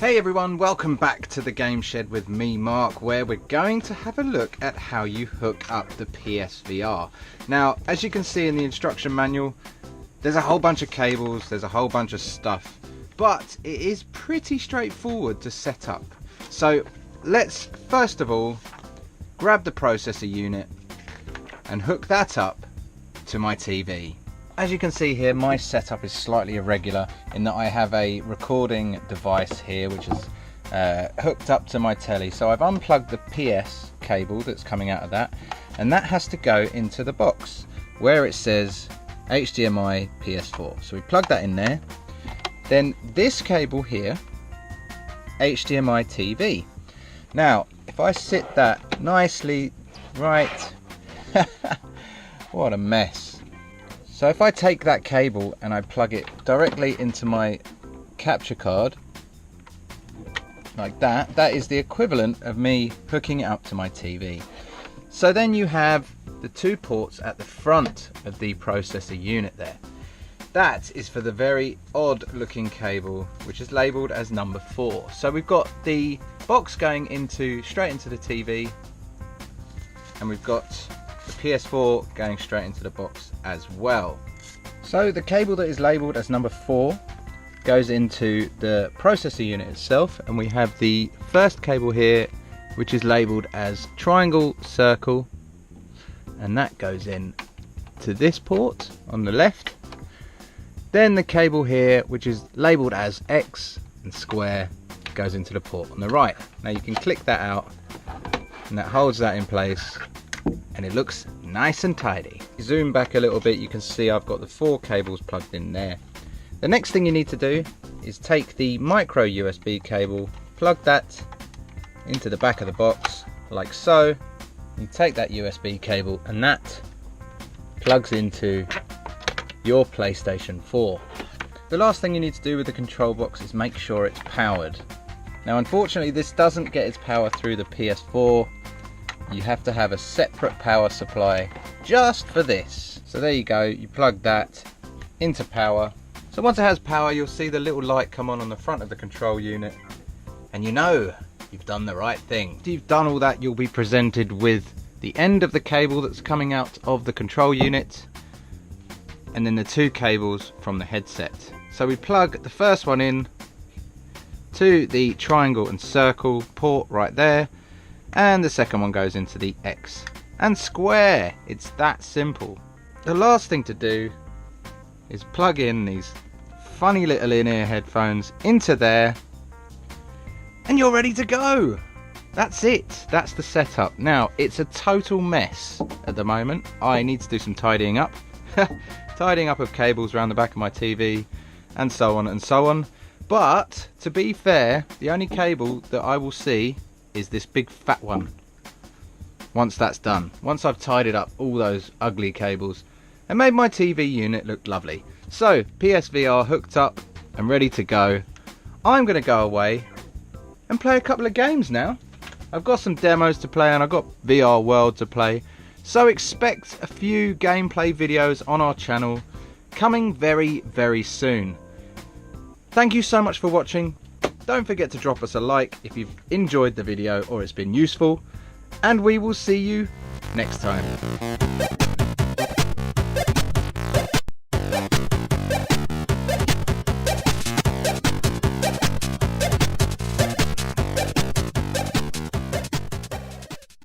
Hey everyone, welcome back to the Game Shed with me, Mark, where we're going to have a look at how you hook up the PSVR. Now, as you can see in the instruction manual, there's a whole bunch of cables, there's a whole bunch of stuff, but it is pretty straightforward to set up. So let's first of all grab the processor unit and hook that up to my TV. As you can see here, my setup is slightly irregular in that I have a recording device here which is hooked up to my telly. So I've unplugged the PS cable that's coming out of that, and that has to go into the box where it says HDMI PS4. So we plug that in there. Then this cable here, HDMI TV. Now, if I sit that nicely right, what a mess. So if I take that cable and I plug it directly into my capture card, like that, that is the equivalent of me hooking it up to my TV. So then you have the two ports at the front of the processor unit there. That is for the very odd looking cable, which is labelled as number 4. So we've got the box going straight into the TV, and we've got the PS4 going straight into the box as well. So the cable that is labelled as number 4 goes into the processor unit itself, and we have the first cable here which is labelled as triangle circle, and that goes in to this port on the left. Then the cable here which is labelled as X and square goes into the port on the right. Now you can click that out and that holds that in place, and it looks nice and tidy. Zoom back a little bit, you can see I've got the 4 cables plugged in there. The next thing you need to do is take the micro USB cable, plug that into the back of the box like so. You take that USB cable and that plugs into your PlayStation 4. The last thing you need to do with the control box is make sure it's powered. Now unfortunately this doesn't get its power through the PS4. You have to have a separate power supply just for this. So there you go, you plug that into power. So once it has power, you'll see the little light come on the front of the control unit, and you know you've done the right thing. After you've done all that, you'll be presented with the end of the cable that's coming out of the control unit, and then the 2 cables from the headset. So we plug the first one in to the triangle and circle port right there, and the second one goes into the X and square. It's that simple. The last thing to do is plug in these funny little in-ear headphones into there, and you're ready to go. That's it. That's the setup. Now, it's a total mess at the moment. I need to do some tidying up. Tidying up of cables around the back of my TV and so on and so on. But to be fair, the only cable that I will see is this big fat one. Once that's done, once I've tidied up all those ugly cables and made my TV unit look lovely. So PSVR hooked up and ready to go. I'm going to go away and play a couple of games now. I've got some demos to play and I've got VR World to play. So expect a few gameplay videos on our channel coming very, very soon. Thank you so much for watching. Don't forget to drop us a like if you've enjoyed the video or it's been useful, and we will see you next time.